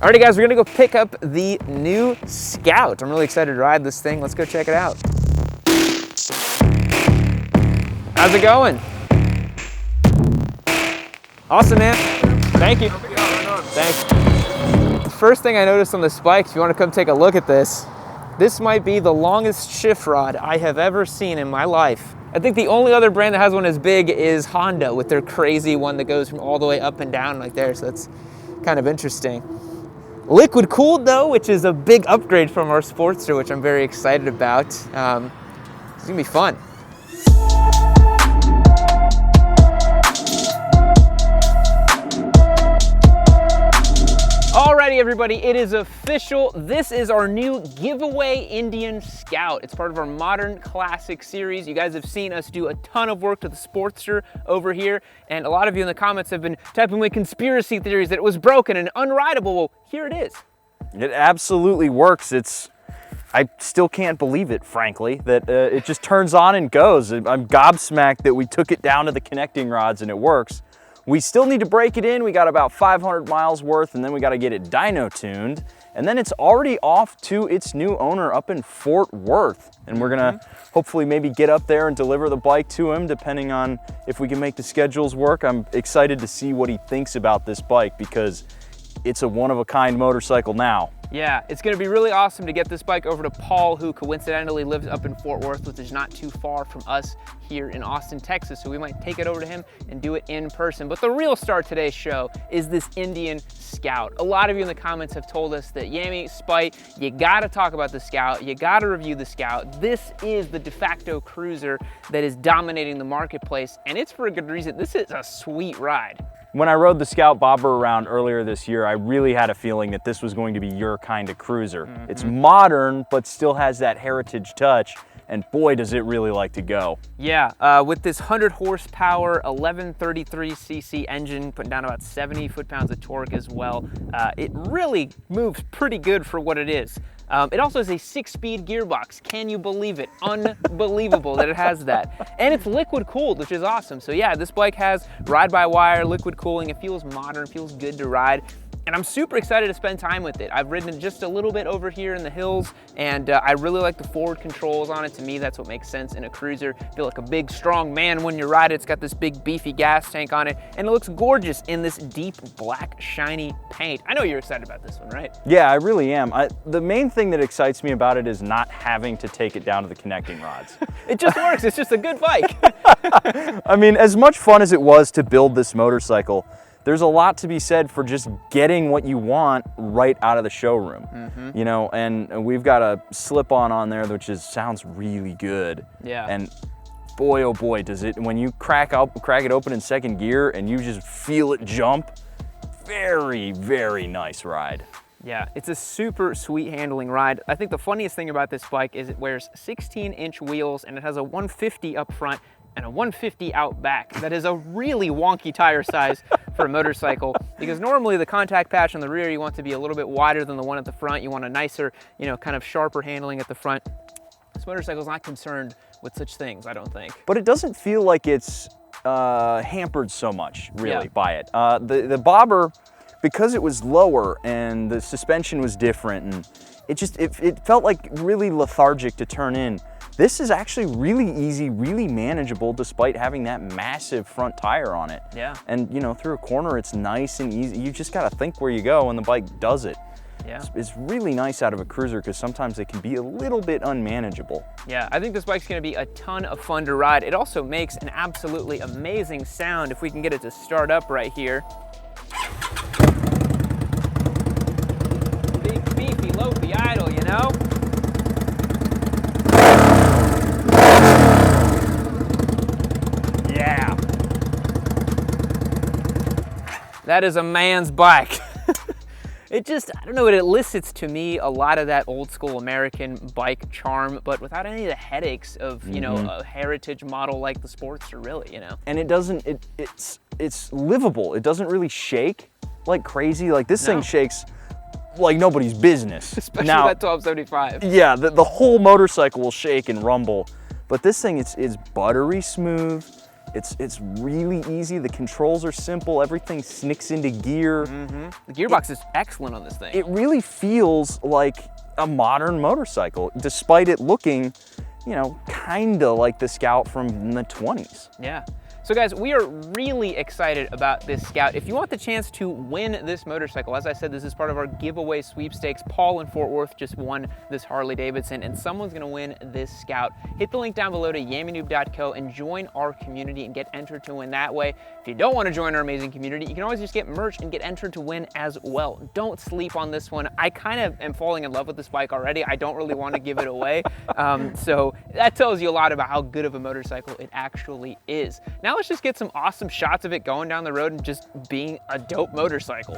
Alrighty guys, we're gonna go pick up the new Scout. I'm really excited to ride this thing. Let's go check it out. How's it going? Awesome, man. Thank you. Thanks. The first thing I noticed on this bike, if you wanna come take a look at this, this might be the longest shift rod I have ever seen in my life. I think the only other brand that has one as big is Honda with their crazy one that goes from all the way up and down like there, so that's kind of interesting. Liquid cooled though, which is a big upgrade from our Sportster, which I'm very excited about. It's gonna be fun. Alrighty everybody, it is official. This is our new giveaway Indian Scout. It's part of our Modern Classic series. You guys have seen us do a ton of work to the Sportster over here, and a lot of you in the comments have been typing with conspiracy theories that it was broken and unrideable. Well, here it is. It absolutely works. I still can't believe it, frankly, that it just turns on and goes. I'm gobsmacked that we took it down to the connecting rods and it works. We still need to break it in. We got about 500 miles worth, and then we got to get it dyno tuned. And then it's already off to its new owner up in Fort Worth. And we're gonna hopefully maybe get up there and deliver the bike to him, depending on if we can make the schedules work. I'm excited to see what he thinks about this bike because it's a one-of-a-kind motorcycle now. Yeah, it's gonna be really awesome to get this bike over to Paul, who coincidentally lives up in Fort Worth, which is not too far from us here in Austin, Texas. So we might take it over to him and do it in person. But the real star of today's show is this Indian Scout. A lot of you in the comments have told us that, Yammie, Spite, you gotta talk about the Scout, you gotta review the Scout. This is the de facto cruiser that is dominating the marketplace, and it's for a good reason. This is a sweet ride. When I rode the Scout Bobber around earlier this year, I really had a feeling that this was going to be your kind of cruiser. It's modern, but still has that heritage touch, and boy, does it really like to go. Yeah, with this 100 horsepower, 1133cc engine, putting down about 70 foot-pounds of torque as well, it really moves pretty good for what it is. It also has a 6-speed gearbox. Can you believe it? Unbelievable that it has that. And it's liquid cooled, which is awesome. So yeah, this bike has ride-by-wire, liquid cooling. It feels modern, feels good to ride. And I'm super excited to spend time with it. I've ridden it just a little bit over here in the hills, and I really like the forward controls on it. To me, that's what makes sense in a cruiser. I feel like a big, strong man when you ride it. It's got this big, beefy gas tank on it, and it looks gorgeous in this deep, black, shiny paint. I know you're excited about this one, right? Yeah, I really am. The main thing that excites me about it is not having to take it down to the connecting rods. It just works. It's just a good bike. I mean, as much fun as it was to build this motorcycle, there's a lot to be said for just getting what you want right out of the showroom. You know, and we've got a slip-on there which sounds really good. Yeah. And boy, oh boy, does it, when you crack it open in second gear and you just feel it jump, very, very nice ride. Yeah, it's a super sweet handling ride. I think the funniest thing about this bike is it wears 16-inch wheels, and it has a 150 up front and a 150 out back. That is a really wonky tire size for a motorcycle, because normally the contact patch on the rear, you want to be a little bit wider than the one at the front. You want a nicer, you know, kind of sharper handling at the front. This motorcycle's not concerned with such things, I don't think. But it doesn't feel like it's hampered so much, really, by it. The Bobber, because it was lower and the suspension was different, and it felt like really lethargic to turn in. This is actually really easy, really manageable, despite having that massive front tire on it. Yeah. And you know, through a corner, it's nice and easy. You just gotta think where you go and the bike does it. Yeah. It's really nice out of a cruiser because sometimes they can be a little bit unmanageable. Yeah, I think this bike's gonna be a ton of fun to ride. It also makes an absolutely amazing sound if we can get it to start up right here. Big, beefy, low-fi idle, you know? Yeah. That is a man's bike. It just, I don't know, it elicits to me a lot of that old school American bike charm, but without any of the headaches of, you know, a heritage model like the Sportster, really, you know? And it doesn't, it's livable. It doesn't really shake like crazy. Like this thing shakes like nobody's business. Especially now, that 1275. Yeah, the whole motorcycle will shake and rumble, but this thing is buttery smooth. It's really easy. The controls are simple. Everything snicks into gear. The gearbox is excellent on this thing. It really feels like a modern motorcycle, despite it looking, you know, kinda like the Scout from the 20s. Yeah. So guys, we are really excited about this Scout. If you want the chance to win this motorcycle, as I said, this is part of our giveaway sweepstakes. Paul in Fort Worth just won this Harley Davidson, and someone's gonna win this Scout. Hit the link down below to yammienoob.co and join our community and get entered to win that way. If you don't want to join our amazing community, you can always just get merch and get entered to win as well. Don't sleep on this one. I kind of am falling in love with this bike already. I don't really want to give it away. So that tells you a lot about how good of a motorcycle it actually is. Now let's just get some awesome shots of it going down the road and just being a dope motorcycle.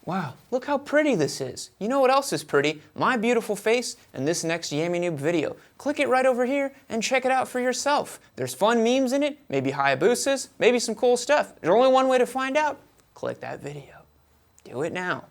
Wow, look how pretty this is. You know what else is pretty? My beautiful face and this next Yammie Noob video. Click it right over here and check it out for yourself. There's fun memes in it, maybe Hayabusas, maybe some cool stuff. There's only one way to find out. Click that video. Do it now.